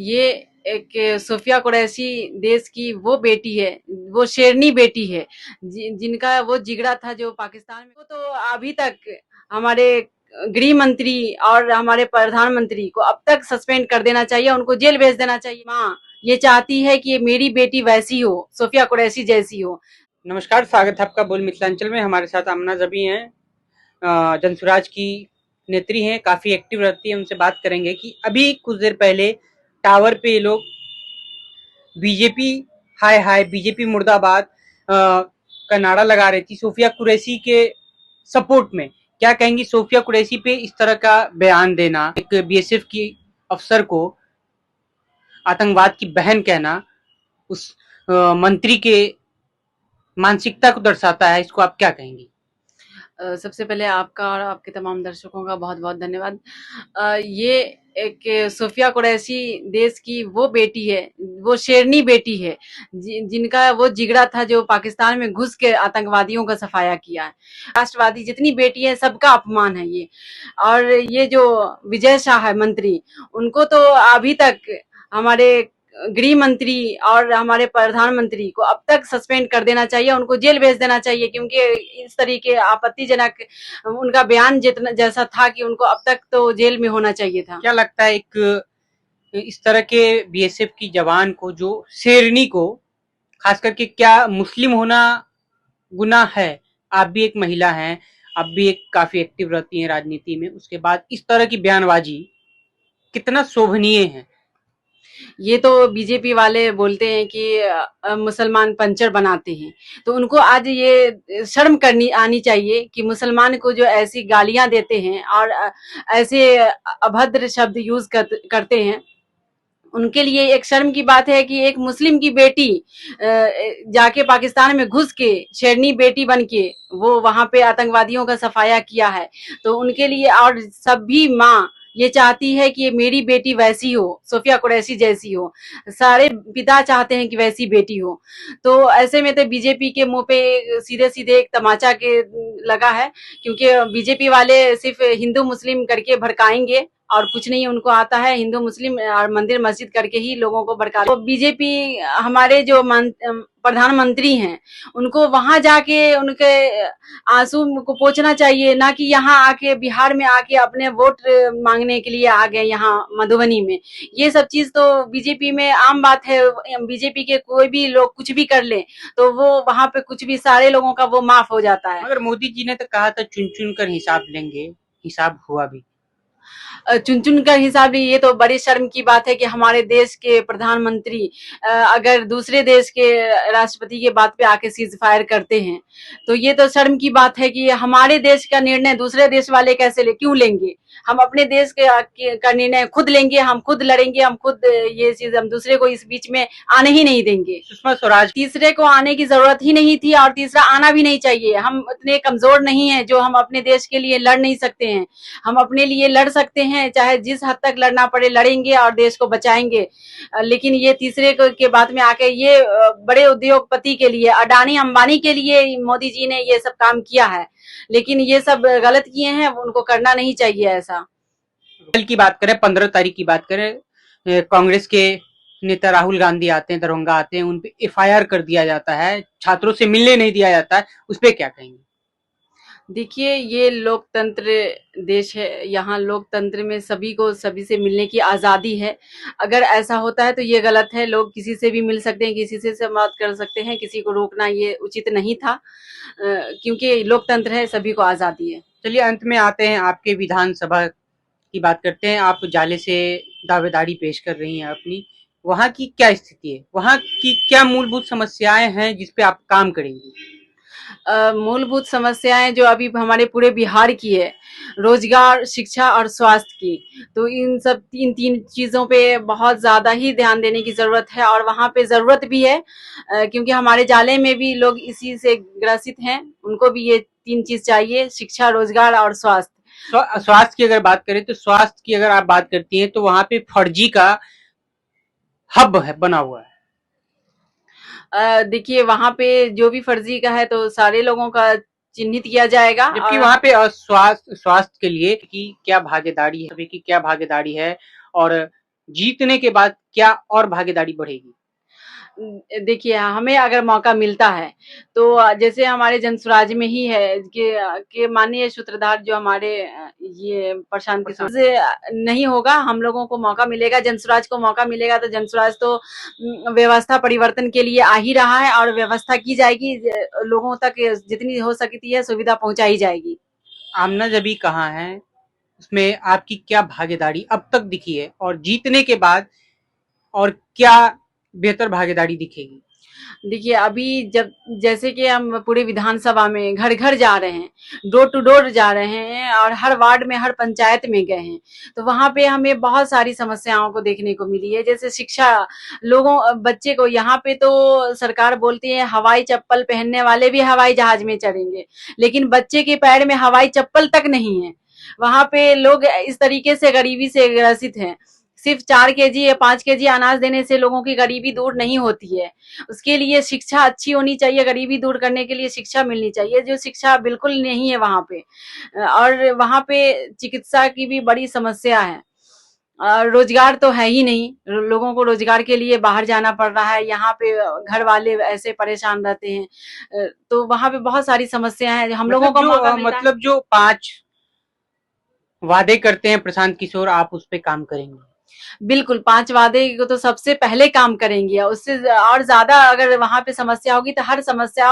ये एक सोफिया कुरैशी देश की वो बेटी है, वो शेरनी बेटी है, जिनका वो जिगरा था जो पाकिस्तान में। वो तो अभी तक हमारे गृह मंत्री और हमारे प्रधानमंत्री को अब तक सस्पेंड कर देना चाहिए, उनको जेल भेज देना चाहिए। माँ ये चाहती है कि मेरी बेटी वैसी हो, सोफिया कुरैशी जैसी हो। नमस्कार, स्वागत है आपका बोल मिथिलांचल में। हमारे साथ आमना जबी हैं, जनसुराज की नेत्री हैं, काफी एक्टिव रहती है। उनसे बात करेंगे कि अभी कुछ देर पहले टावर पे ये लोग बीजेपी हाय हाय बीजेपी मुर्दाबाद का नारा लगा रही थी सोफिया कुरैशी के सपोर्ट में। क्या कहेंगी सोफिया कुरैशी पे इस तरह का बयान देना, एक बीएसएफ की अफसर को आतंकवाद की बहन कहना, उस मंत्री के मानसिकता को दर्शाता है। इसको आप क्या कहेंगी? सबसे पहले आपका और आपके तमाम दर्शकों का बहुत बहुत धन्यवाद। ये एक सोफिया कुरैशी देश की वो बेटी है, वो शेरनी बेटी है, जिनका वो जिगरा था जो पाकिस्तान में घुस के आतंकवादियों का सफाया किया है। राष्ट्रवादी जितनी बेटी है सबका अपमान है ये। और ये जो विजय शाह है मंत्री, उनको तो अभी तक हमारे गृह मंत्री और हमारे प्रधानमंत्री को अब तक सस्पेंड कर देना चाहिए, उनको जेल भेज देना चाहिए, क्योंकि इस तरीके आपत्तिजनक उनका बयान जितना जैसा था कि उनको अब तक तो जेल में होना चाहिए था। क्या लगता है एक इस तरह के बीएसएफ की जवान को, जो शेरनी को, खास करके क्या मुस्लिम होना गुनाह है? आप भी एक महिला हैं, आप भी एक काफी एक्टिव रहती हैं राजनीति में, उसके बाद इस तरह की बयानबाजी कितना शोभनीय है? ये तो बीजेपी वाले बोलते हैं कि मुसलमान पंचर बनाते हैं, तो उनको आज ये शर्म करनी आनी चाहिए कि मुसलमान को जो ऐसी गालियां देते हैं और ऐसे अभद्र शब्द यूज करते हैं, उनके लिए एक शर्म की बात है कि एक मुस्लिम की बेटी जाके पाकिस्तान में घुस के शेरनी बेटी बन के वो वहां पे आतंकवादियों का सफाया किया है। तो उनके लिए, और सभी माँ ये चाहती है कि मेरी बेटी वैसी हो, सोफिया कुरैशी जैसी हो। सारे पिता चाहते हैं कि वैसी बेटी हो। तो ऐसे में तो बीजेपी के मुंह पे सीधे सीधे एक तमाचा के लगा है, क्योंकि बीजेपी वाले सिर्फ हिंदू मुस्लिम करके भड़काएंगे और कुछ नहीं उनको आता है। हिंदू मुस्लिम और मंदिर मस्जिद करके ही लोगों को भड़का। तो बीजेपी हमारे जो प्रधानमंत्री हैं, उनको वहां जाके उनके आंसू को पोंछना चाहिए, ना कि यहाँ आके बिहार में आके अपने वोट मांगने के लिए आ गए यहाँ मधुबनी में। ये सब चीज तो बीजेपी में आम बात है। बीजेपी के कोई भी लोग कुछ भी कर ले तो वो वहां पे कुछ भी सारे लोगों का वो माफ हो जाता है। मगर मोदी जी ने तो कहा था चुन चुन कर हिसाब लेंगे, हिसाब हुआ भी? चुन चुन कर हिसाब ली, ये तो बड़ी शर्म की बात है कि हमारे देश के प्रधानमंत्री अगर दूसरे देश के राष्ट्रपति के बात पे आके सीज फायर करते हैं, तो ये तो शर्म की बात है कि हमारे देश का निर्णय दूसरे देश वाले कैसे क्यों लेंगे। हम अपने देश का निर्णय खुद लेंगे, हम खुद लड़ेंगे, हम खुद ये चीज, हम दूसरे को इस बीच में आने ही नहीं देंगे। सुषमा स्वराज, तीसरे को आने की जरूरत ही नहीं थी और तीसरा आना भी नहीं चाहिए। हम इतने कमजोर नहीं है जो हम अपने देश के लिए लड़ नहीं सकते हैं। हम अपने लिए लड़ सकते हैं, चाहे जिस हद तक लड़ना पड़े लड़ेंगे और देश को बचाएंगे। लेकिन ये तीसरे के बात में आके ये बड़े उद्योगपति के लिए, अडानी अंबानी के लिए मोदी जी ने ये सब काम किया है, लेकिन ये सब गलत किए हैं, उनको करना नहीं चाहिए ऐसा। कल की बात करें, 15 तारीख की बात करें, कांग्रेस के नेता राहुल गांधी आते हैं, दरभंगा आते हैं, उनपे एफआईआर कर दिया जाता है, छात्रों से मिलने नहीं दिया जाता है, उस पर क्या कहेंगे? देखिए, ये लोकतंत्र देश है, यहाँ लोकतंत्र में सभी को सभी से मिलने की आज़ादी है। अगर ऐसा होता है तो ये गलत है। लोग किसी से भी मिल सकते हैं, किसी से संवाद कर सकते हैं, किसी को रोकना ये उचित नहीं था, क्योंकि लोकतंत्र है, सभी को आज़ादी है। चलिए अंत में आते हैं, आपके विधानसभा की बात करते हैं। आप जाले से दावेदारी पेश कर रही हैं अपनी, वहां की क्या स्थिति है? वहां की क्या मूलभूत समस्याएं हैं जिसपे आप काम करेंगी? मूलभूत समस्याएं जो अभी हमारे पूरे बिहार की है, रोजगार, शिक्षा और स्वास्थ्य की, तो इन सब तीन चीजों पे बहुत ज्यादा ही ध्यान देने की जरूरत है। और वहां पे जरूरत भी है, क्योंकि हमारे जाले में भी लोग इसी से ग्रसित हैं, उनको भी ये तीन चीज चाहिए, शिक्षा, रोजगार और स्वास्थ्य। स्वास्थ्य की अगर बात करें तो स्वास्थ्य की अगर आप बात करती हैं तो वहां पे फर्जी का हब है बना हुआ है। देखिए, वहां पे जो भी फर्जी का है तो सारे लोगों का चिन्हित किया जाएगा। जबकि वहां पे स्वास्थ्य के लिए की क्या भागीदारी है, सभी की क्या भागीदारी है, और जीतने के बाद क्या और भागीदारी बढ़ेगी? देखिए, हमें अगर मौका मिलता है, तो जैसे हमारे जनसुराज में ही है कि माननीय सूत्रधार जो हमारे ये प्रशांत किशोर प्रशांत। से नहीं होगा, हम लोगों को मौका मिलेगा, जनसुराज को मौका मिलेगा, तो जनसुराज तो व्यवस्था परिवर्तन के लिए आ ही रहा है और व्यवस्था की जाएगी, लोगों तक जितनी हो सकती है सुविधा पहुंचाई जाएगी। आमना जबी कहाँ है, उसमें आपकी क्या भागीदारी अब तक दिखी है और जीतने के बाद और क्या बेहतर भागीदारी दिखेगी? देखिए, अभी जब जैसे कि हम पूरे विधानसभा में घर-घर जा रहे हैं, डोर टू डोर जा रहे हैं और हर वार्ड में, हर पंचायत में गए हैं, तो वहाँ पे हमें बहुत सारी समस्याओं को देखने को मिली है। जैसे शिक्षा, बच्चे को यहाँ पे तो सरकार बोलती है हवाई चप्पल पहनने वाले भी हवाई जहाज में चढ़ेंगे, लेकिन बच्चे के पैर में हवाई चप्पल तक नहीं है। वहाँ पे लोग इस तरीके से गरीबी से ग्रसित हैं। सिर्फ 4 केजी या 5 केजी अनाज देने से लोगों की गरीबी दूर नहीं होती है। उसके लिए शिक्षा अच्छी होनी चाहिए, गरीबी दूर करने के लिए शिक्षा मिलनी चाहिए, जो शिक्षा बिल्कुल नहीं है वहाँ पे। और वहाँ पे चिकित्सा की भी बड़ी समस्या है। रोजगार तो है ही नहीं, लोगों को रोजगार के लिए बाहर जाना पड़ रहा है, यहाँ पे घर वाले ऐसे परेशान रहते हैं। तो वहाँ पे बहुत सारी समस्या है, हम लोगों को मौका मिलता है। मतलब जो 5 वादे करते हैं प्रशांत किशोर, आप उस पे काम करेंगे? बिल्कुल, 5 वादे को तो सबसे पहले काम करेंगे, उससे और ज़्यादा अगर वहाँ पे समस्या होगी तो हर समस्या